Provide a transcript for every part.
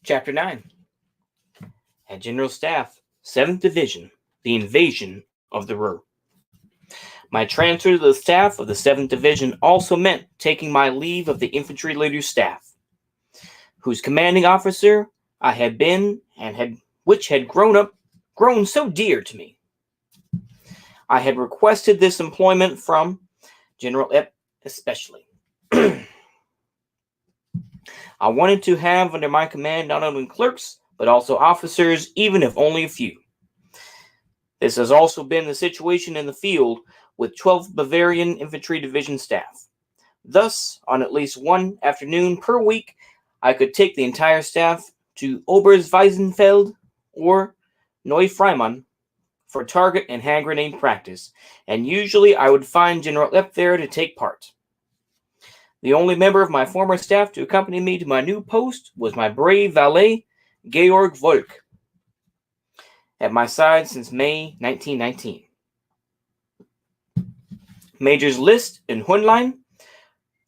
Chapter 9. At General Staff, 7th Division, the Invasion of the Ruhr. My transfer to the staff of the 7th Division also meant taking my leave of the infantry leader's staff, whose commanding officer I had been which had grown so dear to me. I had requested this employment from General Epp especially. I wanted to have under my command not only clerks, but also officers, even if only a few. This has also been the situation in the field with 12th Bavarian Infantry Division staff. Thus, on at least one afternoon per week, I could take the entire staff to Oberweisenfeld or Neufreimann for target and hand grenade practice, and usually I would find General Epp there to take part. The only member of my former staff to accompany me to my new post was my brave valet, Georg Volk, at my side since May 1919. Majors List and Hundlein,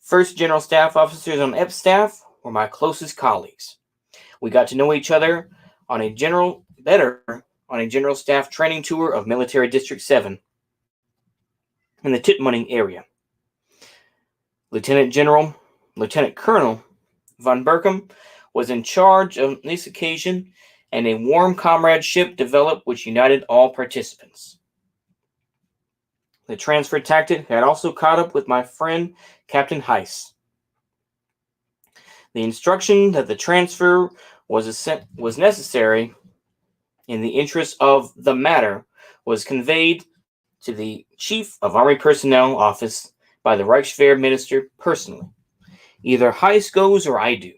first general staff officers on Epp's staff, were my closest colleagues. We got to know each other on a general staff training tour of Military District 7 in the Tittmoning area. Lieutenant Colonel von Berkham was in charge on this occasion, and a warm comradeship developed which united all participants. The transfer tactic had also caught up with my friend Captain Heiss. The instruction that the transfer was necessary in the interest of the matter was conveyed to the Chief of Army Personnel Office by the Reichswehr Minister personally. Either Heiss goes or I do.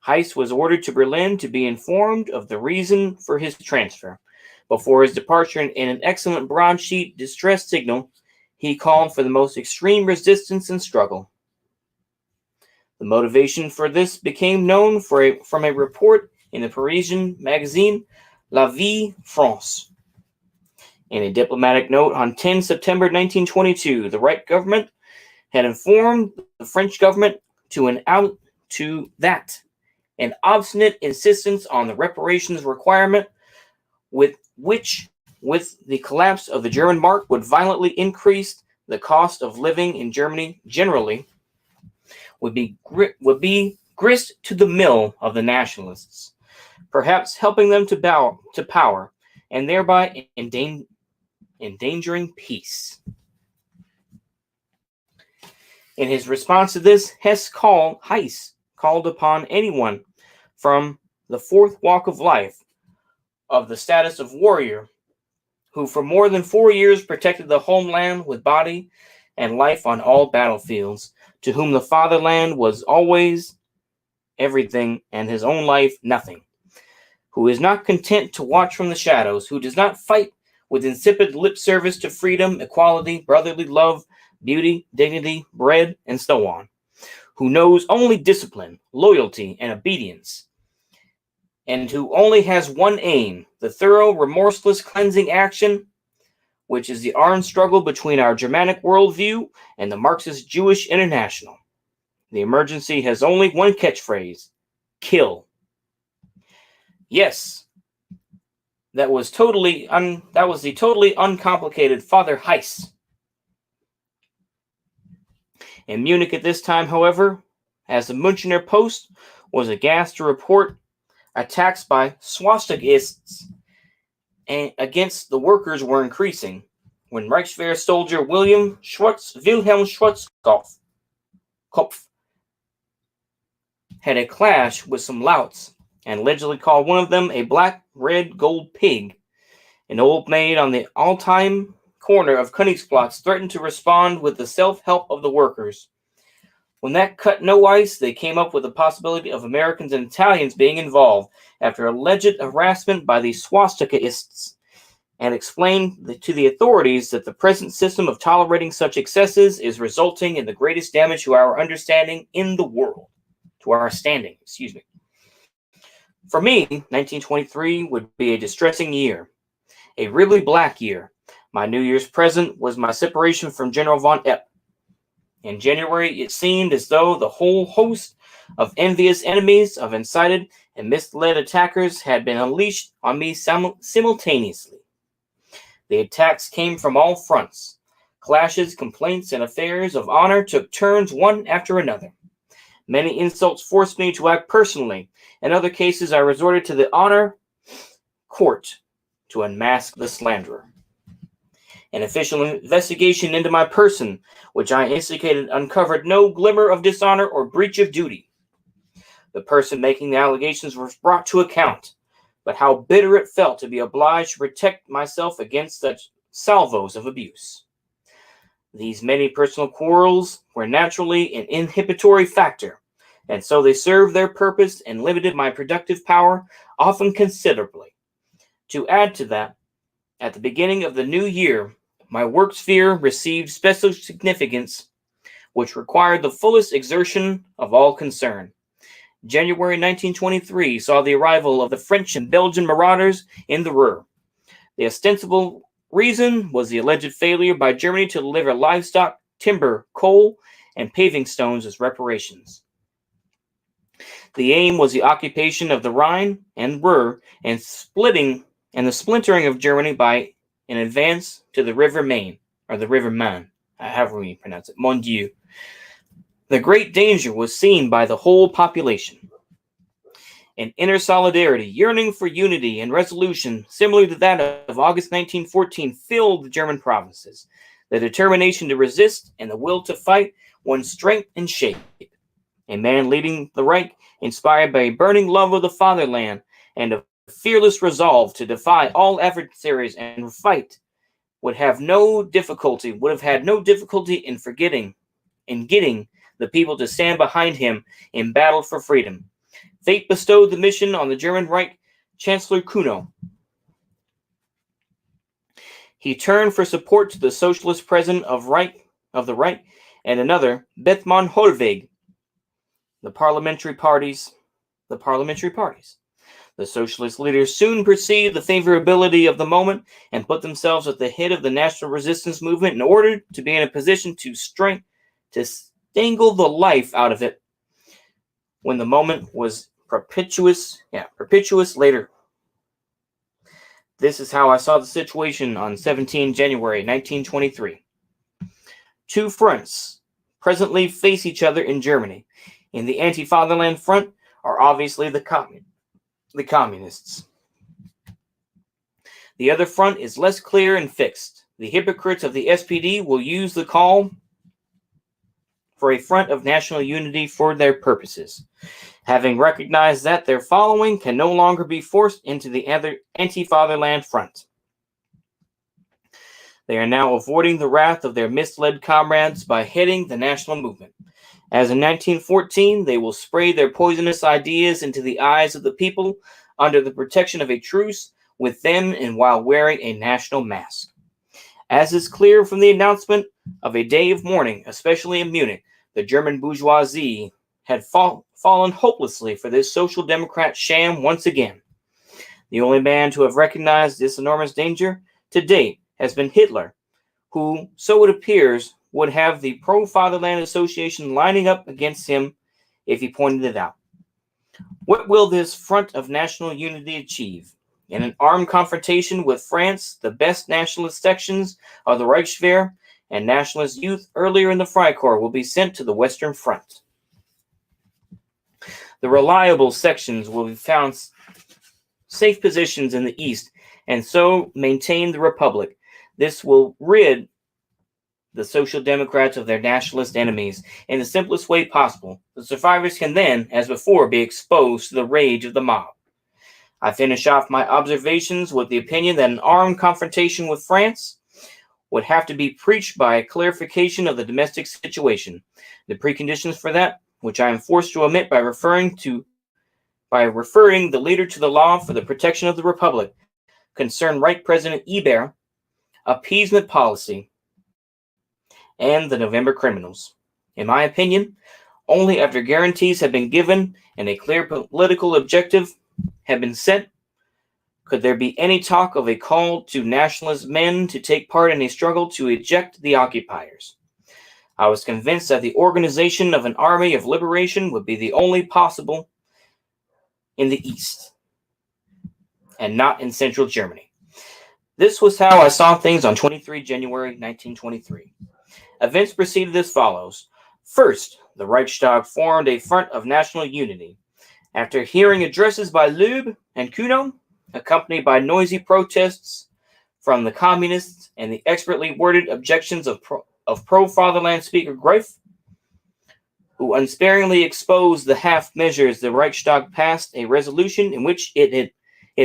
Heiss was ordered to Berlin to be informed of the reason for his transfer. Before his departure, in an excellent broadsheet distress signal, he called for the most extreme resistance and struggle. The motivation for this became known from a report in the Parisian magazine La Vie France. In a diplomatic note on 10 September 1922, the Reich government had informed the French government that an obstinate insistence on the reparations requirement with the collapse of the German mark would violently increase the cost of living in Germany generally would be grist to the mill of the nationalists, perhaps helping them to power and thereby endangering peace. In his response to this, Heiss called upon anyone from the fourth walk of life of the status of warrior who for more than 4 years protected the homeland with body and life on all battlefields, to whom the fatherland was always everything and his own life nothing, who is not content to watch from the shadows, who does not fight with insipid lip service to freedom, equality, brotherly love, beauty, dignity, bread, and so on, who knows only discipline, loyalty, and obedience, and who only has one aim, the thorough, remorseless cleansing action, which is the armed struggle between our Germanic worldview and the Marxist Jewish International. The emergency has only one catchphrase: kill. Yes, that was the totally uncomplicated Father Heiss. In Munich at this time, however, as the Münchener Post was aghast to report attacks by swastikists against the workers were increasing, when Reichswehr soldier Wilhelm Schwarzkopf had a clash with some louts and allegedly called one of them a black, red, gold pig. An old maid on the Altheim corner of Königsplatz threatened to respond with the self-help of the workers. When that cut no ice, they came up with the possibility of Americans and Italians being involved after alleged harassment by the swastikists, and explained to the authorities that the present system of tolerating such excesses is resulting in the greatest damage to our understanding in the world. To our standing, For me, 1923 would be a distressing year, a really black year. My New Year's present was my separation from General von Epp. In January, it seemed as though the whole host of envious enemies of incited and misled attackers had been unleashed on me simultaneously. The attacks came from all fronts. Clashes, complaints, and affairs of honor took turns one after another. Many insults forced me to act personally. In other cases, I resorted to the honor court to unmask the slanderer. An official investigation into my person, which I instigated, uncovered no glimmer of dishonor or breach of duty. The person making the allegations was brought to account, but how bitter it felt to be obliged to protect myself against such salvos of abuse. These many personal quarrels were naturally an inhibitory factor, and so they served their purpose and limited my productive power, often considerably. To add to that, at the beginning of the new year, my work sphere received special significance, which required the fullest exertion of all concerned. January 1923 saw the arrival of the French and Belgian marauders in the Ruhr. The ostensible reason was the alleged failure by Germany to deliver livestock, timber, coal, and paving stones as reparations. The aim was the occupation of the Rhine and Ruhr and the splintering of Germany by an advance to the River Main, or the River Main, however we pronounce it, Mon Dieu. The great danger was seen by the whole population. An inner solidarity, yearning for unity and resolution, similar to that of August 1914, filled the German provinces. The determination to resist and the will to fight won strength and shape. A man leading the Reich, inspired by a burning love of the fatherland and a fearless resolve to defy all adversaries and fight, would have had no difficulty in getting the people to stand behind him in battle for freedom. Fate bestowed the mission on the German Reich Chancellor Kuno. He turned for support to the socialist president of the Reich and another, Bethmann Hollweg, the parliamentary parties. The socialist leaders soon perceived the favorability of the moment and put themselves at the head of the national resistance movement in order to be in a position to strangle the life out of it when the moment was propitious later. This is how I saw the situation on 17 January 1923. Two fronts presently face each other in Germany. In the anti-fatherland front are obviously the communists. The other front is less clear and fixed. The hypocrites of the SPD will use the call for a front of national unity for their purposes, having recognized that their following can no longer be forced into the other anti-fatherland front. They are now avoiding the wrath of their misled comrades by heading the national movement. As in 1914, they will spray their poisonous ideas into the eyes of the people under the protection of a truce with them and while wearing a national mask. As is clear from the announcement of a day of mourning, especially in Munich, the German bourgeoisie had fallen hopelessly for this social democrat sham once again. The only man to have recognized this enormous danger to date has been Hitler, who, so it appears, would have the Pro-Fatherland Association lining up against him if he pointed it out. What will this front of national unity achieve? In an armed confrontation with France, the best nationalist sections of the Reichswehr and nationalist youth earlier in the Freikorps will be sent to the Western Front. The reliable sections will be found safe positions in the East and so maintain the Republic. This will rid the Social Democrats of their nationalist enemies in the simplest way possible. The survivors can then, as before, be exposed to the rage of the mob. I finish off my observations with the opinion that an armed confrontation with France would have to be preached by a clarification of the domestic situation. The preconditions for that, which I am forced to omit by referring the leader to the law for the protection of the Republic, concern Reich President Ebert, appeasement policy, and the November criminals. In my opinion, only after guarantees have been given and a clear political objective have been set could there be any talk of a call to nationalist men to take part in a struggle to eject the occupiers. I was convinced that the organization of an army of liberation would be the only possible in the East and not in central Germany. This was how I saw things on 23 January 1923. Events proceeded as follows. First, the Reichstag formed a front of national unity. After hearing addresses by Loeb and Kuno, accompanied by noisy protests from the communists and the expertly worded objections of pro-fatherland speaker Greif, who unsparingly exposed the half measures, the Reichstag passed a resolution in which it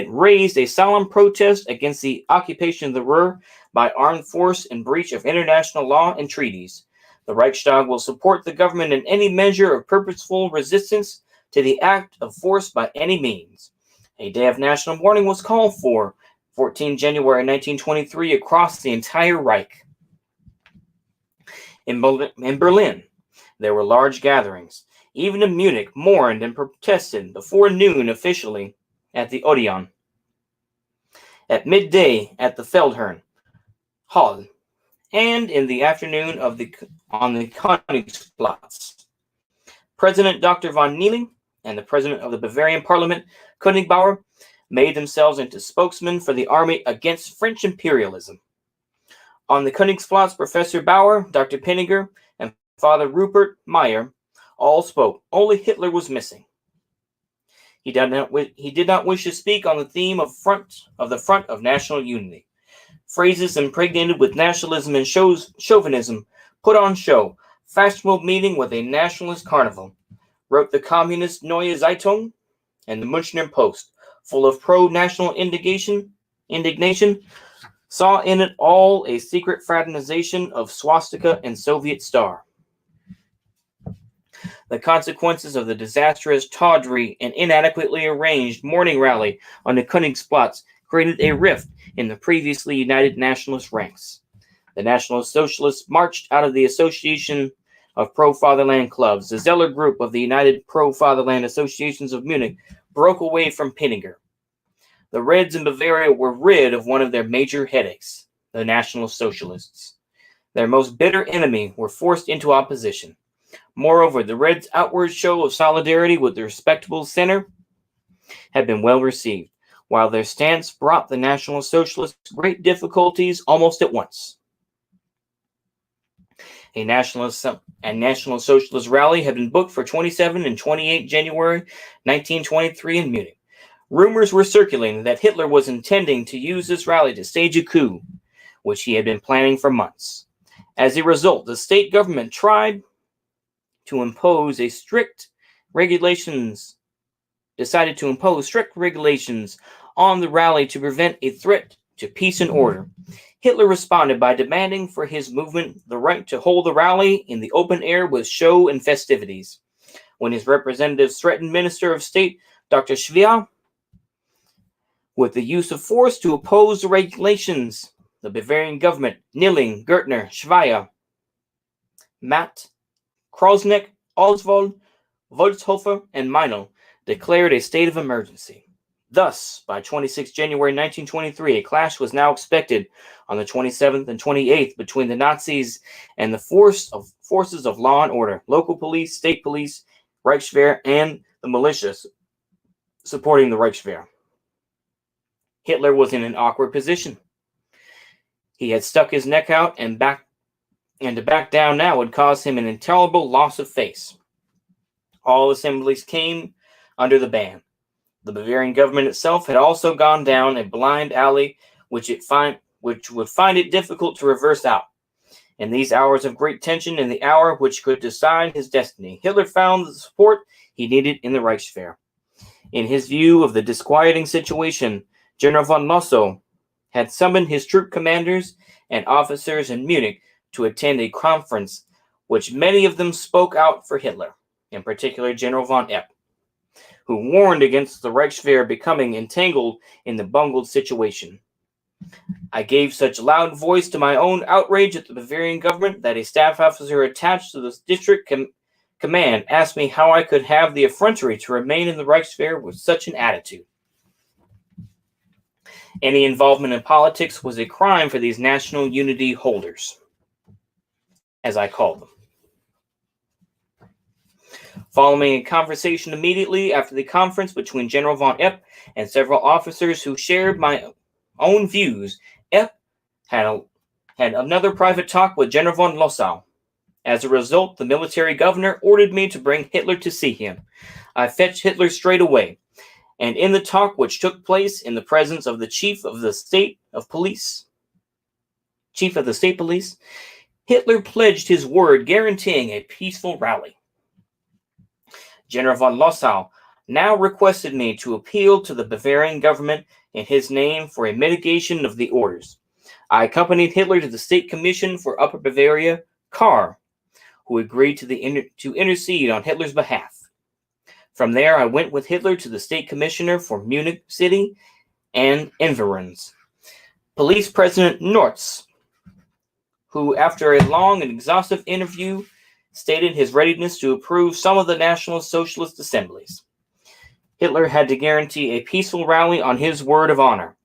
raised a solemn protest against the occupation of the Ruhr by armed force in breach of international law and treaties. The Reichstag will support the government in any measure of purposeful resistance to the act of force by any means. A day of national mourning was called for 14 January 1923 across the entire Reich. In Berlin, there were large gatherings. Even in Munich, mourned and protested before noon officially at the Odeon, at midday at the Feldherrn Hall, and in the afternoon on the Königsplatz. President Dr. von Kneeling and the president of the Bavarian Parliament, Königbauer, made themselves into spokesmen for the army against French imperialism. On the Königsplatz, Professor Bauer, Dr. Penninger, and Father Rupert Meyer all spoke. Only Hitler was missing. He did not wish to speak on the theme of the front of national unity. Phrases impregnated with nationalism and chauvinism put on show. Fashionable meeting with a nationalist carnival, wrote the communist Neue Zeitung and the Münchner Post, full of pro-national indignation, saw in it all a secret fraternization of swastika and Soviet star. The consequences of the disastrous, tawdry, and inadequately arranged morning rally on the Königsplatz created a rift in the previously united nationalist ranks. The National Socialists marched out of the Association of Pro-Fatherland Clubs. The Zeller Group of the United Pro-Fatherland Associations of Munich broke away from Penninger. The Reds in Bavaria were rid of one of their major headaches, the National Socialists. Their most bitter enemy were forced into opposition. Moreover, the Reds' outward show of solidarity with the respectable center had been well received, while their stance brought the National Socialists great difficulties almost at once. A National Socialist rally had been booked for 27 and 28 January 1923 in Munich. Rumors were circulating that Hitler was intending to use this rally to stage a coup, which he had been planning for months. As a result, the state government decided to impose strict regulations on the rally to prevent a threat to peace and order. Hitler responded by demanding for his movement the right to hold the rally in the open air with show and festivities. When his representatives threatened Minister of State Dr. Schwer with the use of force to oppose the regulations, the Bavarian government, Nilling, Gertner, Schweier, Matt, Krosnick, Oswald, Wolzhofer, and Meinl declared a state of emergency. Thus, by 26 January 1923, a clash was now expected on the 27th and 28th between the Nazis and the forces of law and order, local police, state police, Reichswehr, and the militias supporting the Reichswehr. Hitler was in an awkward position. He had stuck his neck out, and to back down now would cause him an intolerable loss of face. All assemblies came under the ban. The Bavarian government itself had also gone down a blind alley which would find it difficult to reverse out. In these hours of great tension, in the hour which could decide his destiny, Hitler found the support he needed in the Reichswehr. In his view of the disquieting situation, General von Lossow had summoned his troop commanders and officers in Munich to attend a conference which many of them spoke out for Hitler, in particular General von Epp, who warned against the Reichswehr becoming entangled in the bungled situation. I gave such loud voice to my own outrage at the Bavarian government that a staff officer attached to the district command asked me how I could have the effrontery to remain in the Reichswehr with such an attitude. Any involvement in politics was a crime for these national unity holders, as I called them. Following a conversation immediately after the conference between General von Epp and several officers who shared my own views, Epp had another private talk with General von Lossow. As a result, the military governor ordered me to bring Hitler to see him. I fetched Hitler straight away, and in the talk, which took place in the presence of the chief of the state police, Hitler pledged his word guaranteeing a peaceful rally. General von Lossow now requested me to appeal to the Bavarian government in his name for a mitigation of the orders. I accompanied Hitler to the State Commission for Upper Bavaria, Kahr, who agreed to intercede on Hitler's behalf. From there, I went with Hitler to the State Commissioner for Munich City and Environs, Police President Nortz, who, after a long and exhaustive interview, stated his readiness to approve some of the National Socialist assemblies. Hitler had to guarantee a peaceful rally on his word of honor.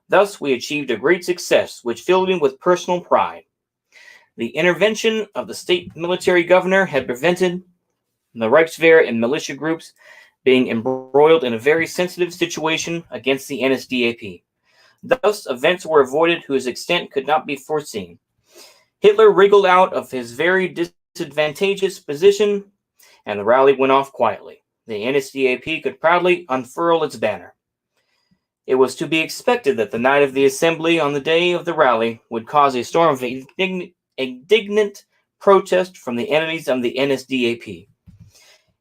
Thus, we achieved a great success, which filled me with personal pride. The intervention of the state military governor had prevented the Reichswehr and militia groups being embroiled in a very sensitive situation against the NSDAP. Thus, events were avoided whose extent could not be foreseen. Hitler wriggled out of his very disadvantageous position, and the rally went off quietly. The NSDAP could proudly unfurl its banner. It was to be expected that the night of the assembly on the day of the rally would cause a storm of indignant protest from the enemies of the NSDAP.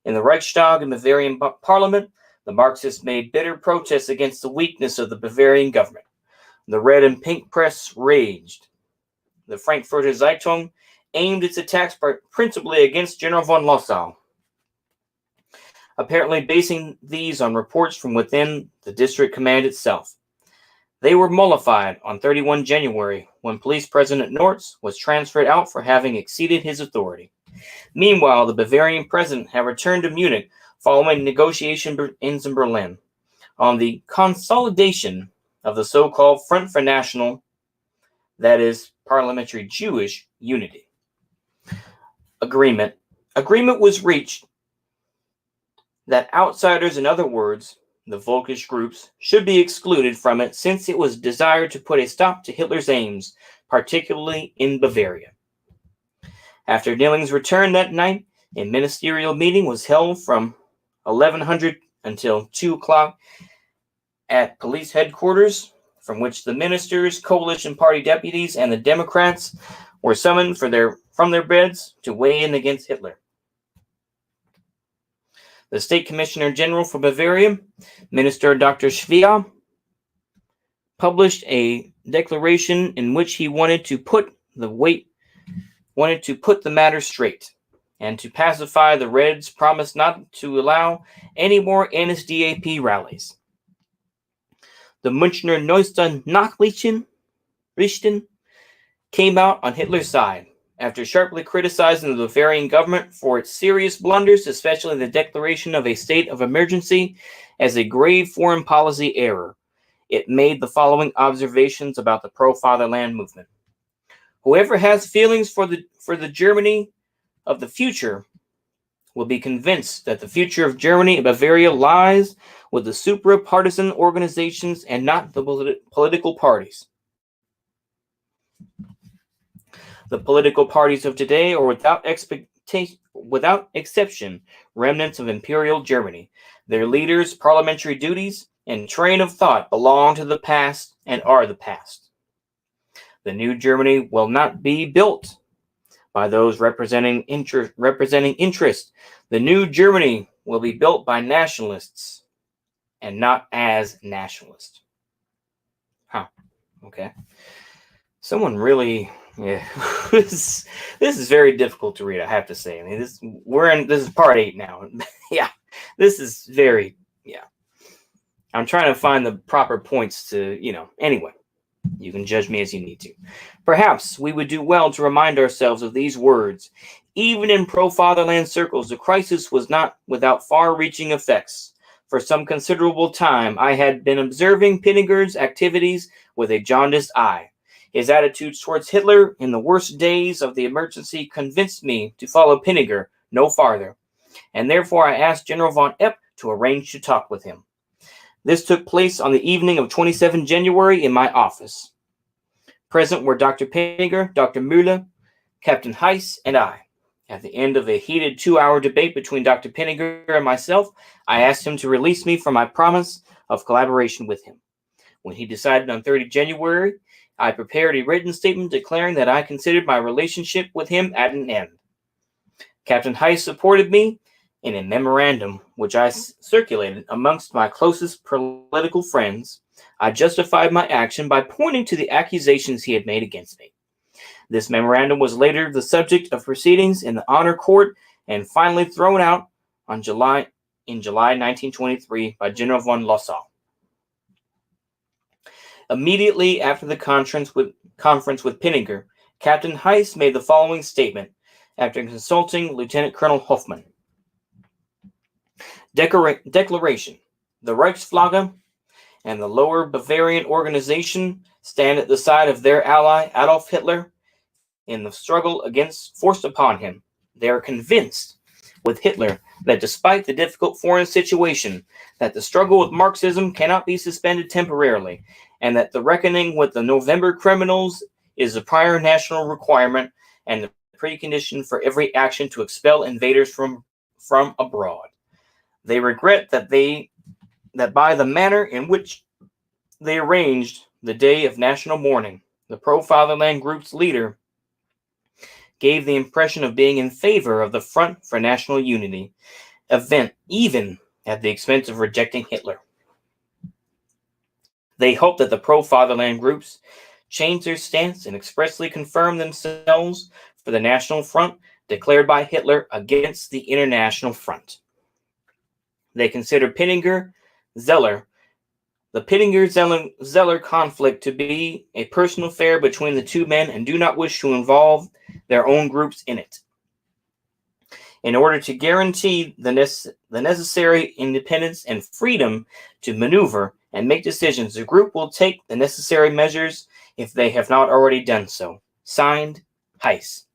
In the Reichstag and Bavarian Parliament, the Marxists made bitter protests against the weakness of the Bavarian government. The red and pink press raged. The Frankfurter Zeitung aimed its attacks principally against General von Lossow, apparently basing these on reports from within the district command itself. They were mollified on 31 January when Police President Nortz was transferred out for having exceeded his authority. Meanwhile, the Bavarian president had returned to Munich following negotiations in Berlin on the consolidation of the so-called Front for National, that is, parliamentary Jewish unity. Agreement was reached that outsiders, in other words, the Volkisch groups, should be excluded from it since it was desired to put a stop to Hitler's aims, particularly in Bavaria. After Nilling's return that night, a ministerial meeting was held from 1100 until 2 o'clock at police headquarters, from which the ministers, coalition party deputies, and the Democrats were summoned from their beds to weigh in against Hitler. The State Commissioner General for Bavaria, Minister Dr. Schwier, published a declaration in which he wanted to put the matter straight, and to pacify the Reds, promised not to allow any more NSDAP rallies. The Münchner Neueste Nachrichten came out on Hitler's side, after sharply criticizing the Bavarian government for its serious blunders, especially the declaration of a state of emergency, as a grave foreign policy error. It made the following observations about the pro-fatherland movement. Whoever has feelings for the Germany of the future will be convinced that the future of Germany and Bavaria lies with the supra-partisan organizations and not the political parties. The political parties of today are without exception remnants of Imperial Germany. Their leaders, parliamentary duties, and train of thought belong to the past and are the past. The new Germany will not be built by those representing interest. The new Germany will be built by nationalists and not as nationalists. Okay. Someone really... Yeah, this is very difficult to read, I have to say. I mean, this is part 8 now. Yeah, this is very, I'm trying to find the proper points to, anyway, you can judge me as you need to. Perhaps we would do well to remind ourselves of these words. Even in pro-fatherland circles, the crisis was not without far-reaching effects. For some considerable time, I had been observing Pinniger's activities with a jaundiced eye. His attitudes towards Hitler in the worst days of the emergency convinced me to follow Pinniger no farther. and therefore I asked General von Epp to arrange to talk with him. This took place on the evening of 27 January in my office. Present were Dr. Pinniger, Dr. Müller, Captain Heiss, and I. At the end of a heated 2-hour debate between Dr. Pinniger and myself, I asked him to release me from my promise of collaboration with him. When he decided on 30 January, I prepared a written statement declaring that I considered my relationship with him at an end. Captain Heiss supported me in a memorandum which I circulated amongst my closest political friends. I justified my action by pointing to the accusations he had made against me. This memorandum was later the subject of proceedings in the Honor Court and finally thrown out in July 1923 by General von Lossow. Immediately after the conference with Pinniger, Captain Heiss made the following statement after consulting Lieutenant Colonel Hoffmann. Declaration. The Reichsflagge and the Lower Bavarian Organization stand at the side of their ally Adolf Hitler in the struggle forced upon him. They are convinced with Hitler that despite the difficult foreign situation, that the struggle with Marxism cannot be suspended temporarily, and that the reckoning with the November criminals is a prior national requirement and the precondition for every action to expel invaders from abroad. They regret that by the manner in which they arranged the day of national mourning, the pro-fatherland group's leader gave the impression of being in favor of the Front for National Unity event, even at the expense of rejecting Hitler. They hope that the pro-fatherland groups change their stance and expressly confirm themselves for the National Front declared by Hitler against the International Front. They consider the Pinniger-Zeller conflict to be a personal affair between the two men and do not wish to involve their own groups in it. In order to guarantee the necessary independence and freedom to maneuver and make decisions, the group will take the necessary measures if they have not already done so. Signed, Heiss.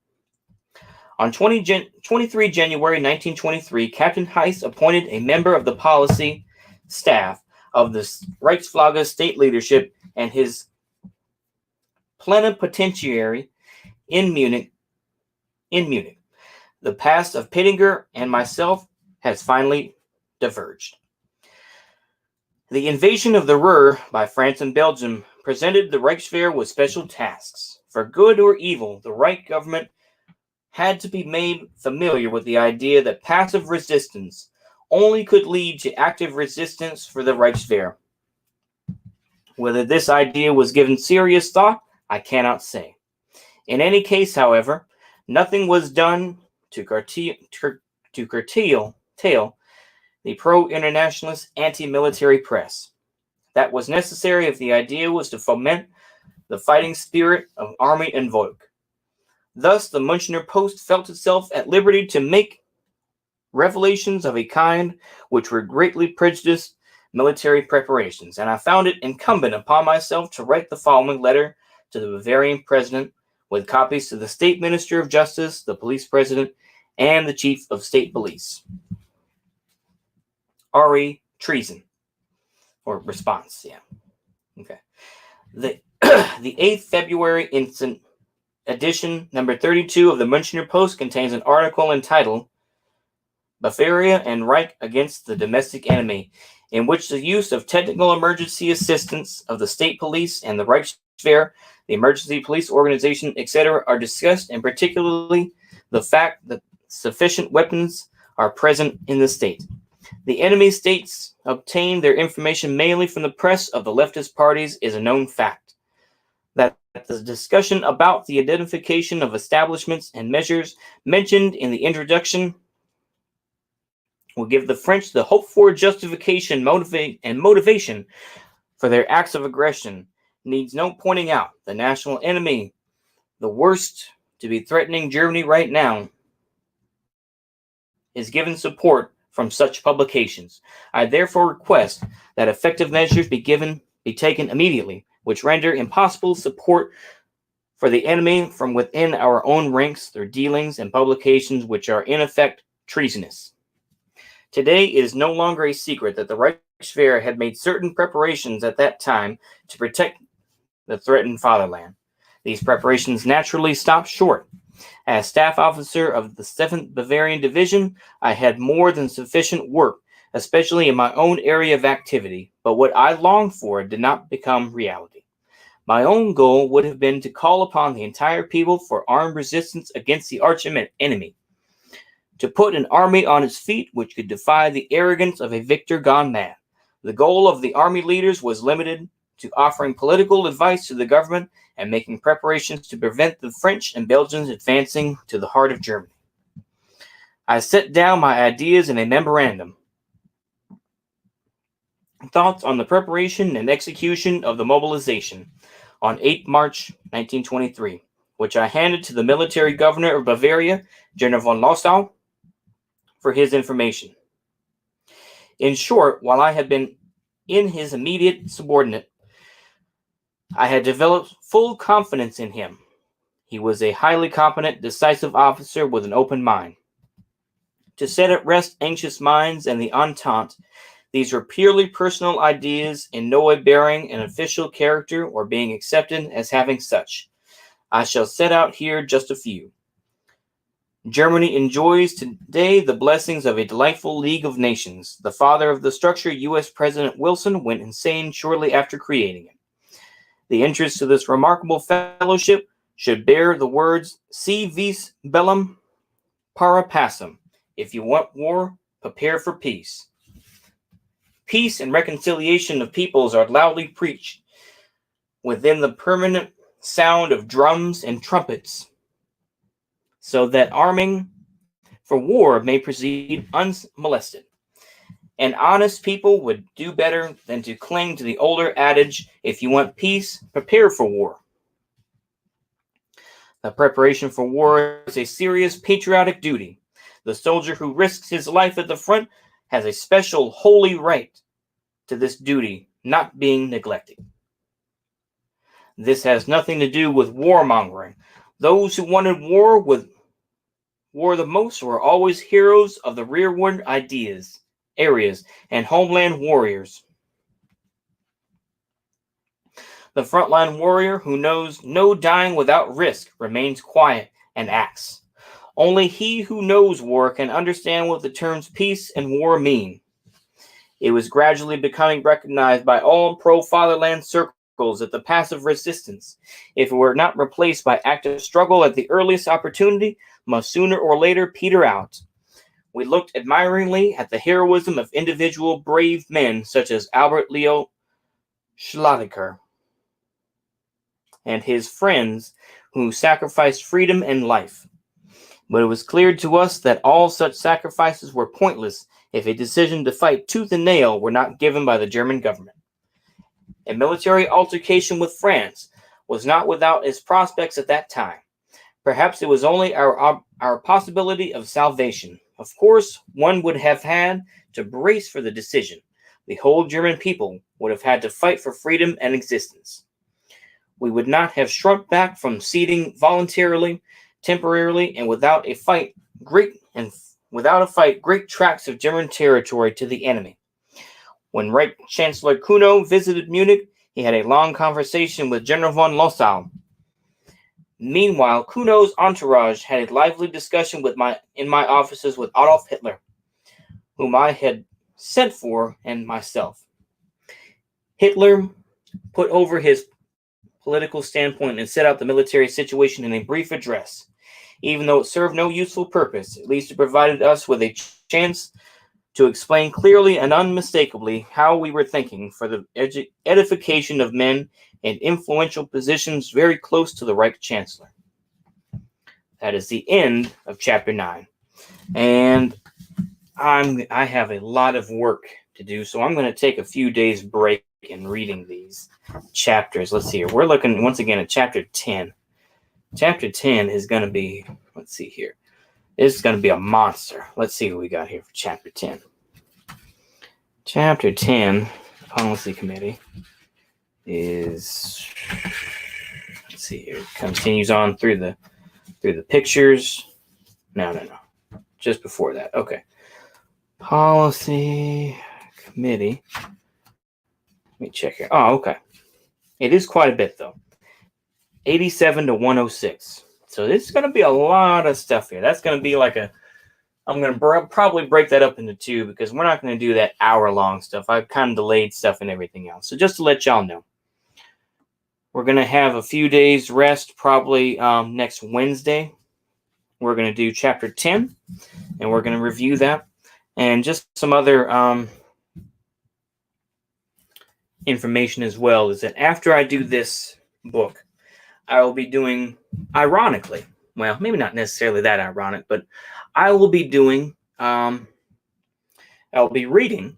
On 23 January 1923, Captain Heiss appointed a member of the policy staff of the Reichsflagge state leadership and his plenipotentiary in Munich. The past of Pinniger and myself has finally diverged. The invasion of the Ruhr by France and Belgium presented the Reichswehr with special tasks. For good or evil, the Reich government had to be made familiar with the idea that passive resistance only could lead to active resistance for the Reichswehr. Whether this idea was given serious thought, I cannot say. In any case, however, nothing was done to curtail the pro-internationalist anti-military press. That was necessary if the idea was to foment the fighting spirit of army and Volk. Thus, the Münchner Post felt itself at liberty to make revelations of a kind which were greatly prejudiced military preparations, and I found it incumbent upon myself to write the following letter to the Bavarian president, with copies to the State Minister of Justice, the police president, and the chief of state police. RE treason. Or response, yeah. Okay. The 8th February instant edition number 32 of the Münchner Post contains an article entitled Bavaria and Reich Against the Domestic Enemy, in which the use of technical emergency assistance of the state police and the Reichswehr, the emergency police organization, etc., are discussed, and particularly the fact that sufficient weapons are present in the state. The enemy states obtain their information mainly from the press of the leftist parties is a known fact. That the discussion about the identification of establishments and measures mentioned in the introduction will give the French the hoped-for justification and motivation for their acts of aggression. Needs no pointing out. The national enemy, the worst to be threatening Germany right now, is given support from such publications. I therefore request that effective measures be taken immediately, which render impossible support for the enemy from within our own ranks through dealings and publications which are in effect treasonous. Today it is no longer a secret that the Reichswehr had made certain preparations at that time to protect the threatened fatherland. These preparations naturally stopped short. As staff officer of the 7th Bavarian Division, I had more than sufficient work, especially in my own area of activity, but what I longed for did not become reality. My own goal would have been to call upon the entire people for armed resistance against the arch enemy, to put an army on its feet which could defy the arrogance of a victor gone mad. The goal of the army leaders was limited to offering political advice to the government and making preparations to prevent the French and Belgians advancing to the heart of Germany. I set down my ideas in a memorandum. Thoughts on the preparation and execution of the mobilization on 8 March 1923, which I handed to the military governor of Bavaria, General von Lossow, for his information. In short, while I had been in his immediate subordinate, I had developed full confidence in him. He was a highly competent, decisive officer with an open mind. To set at rest anxious minds and the Entente, these were purely personal ideas in no way bearing an official character or being accepted as having such. I shall set out here just a few. Germany enjoys today the blessings of a delightful League of Nations. The father of the structure, U.S. President Wilson, went insane shortly after creating it. The interests of this remarkable fellowship should bear the words, Si vis bellum, para pacem. If you want war, prepare for peace. Peace and reconciliation of peoples are loudly preached within the permanent sound of drums and trumpets, so that arming for war may proceed unmolested. An honest people would do better than to cling to the older adage, if you want peace, prepare for war. The preparation for war is a serious patriotic duty. The soldier who risks his life at the front has a special holy right to this duty not being neglected. This has nothing to do with warmongering. Those who wanted war the most were always heroes of the rearward areas, and homeland warriors. The frontline warrior who knows no dying without risk remains quiet and acts. Only he who knows war can understand what the terms peace and war mean. It was gradually becoming recognized by all pro-fatherland circles that the passive resistance, if it were not replaced by active struggle at the earliest opportunity, must sooner or later peter out. We looked admiringly at the heroism of individual brave men such as Albert Leo Schlatter and his friends who sacrificed freedom and life. But it was clear to us that all such sacrifices were pointless if a decision to fight tooth and nail were not given by the German government. A military altercation with France was not without its prospects at that time. Perhaps it was only our possibility of salvation. Of course, one would have had to brace for the decision. The whole German people would have had to fight for freedom and existence. We would not have shrunk back from ceding voluntarily, temporarily, and without a fight, great tracts of German territory to the enemy. When Reich Chancellor Kuno visited Munich, he had a long conversation with General von Lossow. Meanwhile, Kuno's entourage had a lively discussion in my offices with Adolf Hitler, whom I had sent for, and myself. Hitler put over his political standpoint and set out the military situation in a brief address. Even though it served no useful purpose, at least it provided us with a chance to explain clearly and unmistakably how we were thinking for the edification of men in influential positions very close to the Reich Chancellor. That is the end of chapter 9. And I have a lot of work to do, so I'm going to take a few days break in reading these chapters. Let's see here. We're looking once again at chapter 10. Chapter 10 is going to be, let's see here. This is going to be a monster. Let's see what we got here for chapter 10. Chapter 10, Policy Committee, is, let's see here. It continues on through the pictures. No. Just before that. Okay. Policy Committee. Let me check here. Oh, okay. It is quite a bit, though. 87 to 106. So this is going to be a lot of stuff here. That's going to be like I'm going to probably break that up into two because we're not going to do that hour-long stuff. I've kind of delayed stuff and everything else. So just to let y'all know, we're going to have a few days rest probably next Wednesday. We're going to do chapter 10, and we're going to review that. And just some other information as well is that after I do this book, I will be doing, ironically, well, maybe not necessarily that ironic, but I will be doing, I'll be reading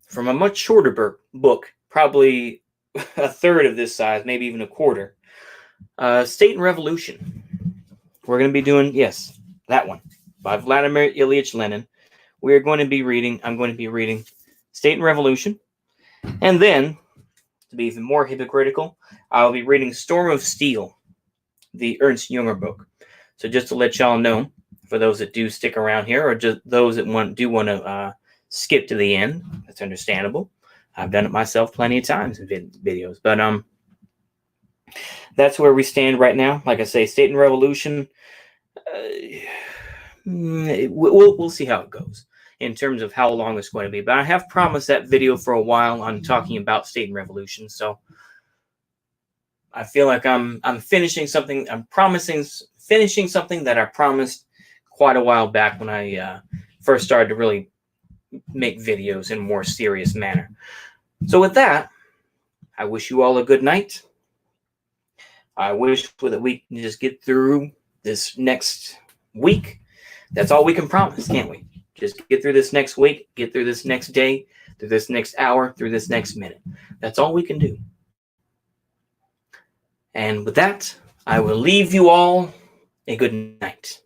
from a much shorter book, probably a third of this size, maybe even a quarter, State and Revolution. We're going to be doing, yes, that one, by Vladimir Ilyich Lenin. I'm going to be reading State and Revolution. And then, to be even more hypocritical, I'll be reading Storm of Steel, the Ernst Junger book. So just to let y'all know, for those that do stick around here, or just those that want to skip to the end, that's understandable. I've done it myself plenty of times in videos. But that's where we stand right now. Like I say, State and Revolution, we'll see how it goes in terms of how long it's going to be. But I have promised that video for a while on talking about State and Revolution. So I feel like I'm finishing something. I'm finishing something that I promised quite a while back when I first started to really make videos in a more serious manner. So with that, I wish you all a good night. I wish that we can just get through this next week. That's all we can promise, can't we? Just get through this next week, get through this next day, through this next hour, through this next minute. That's all we can do. And with that, I will leave you all a good night.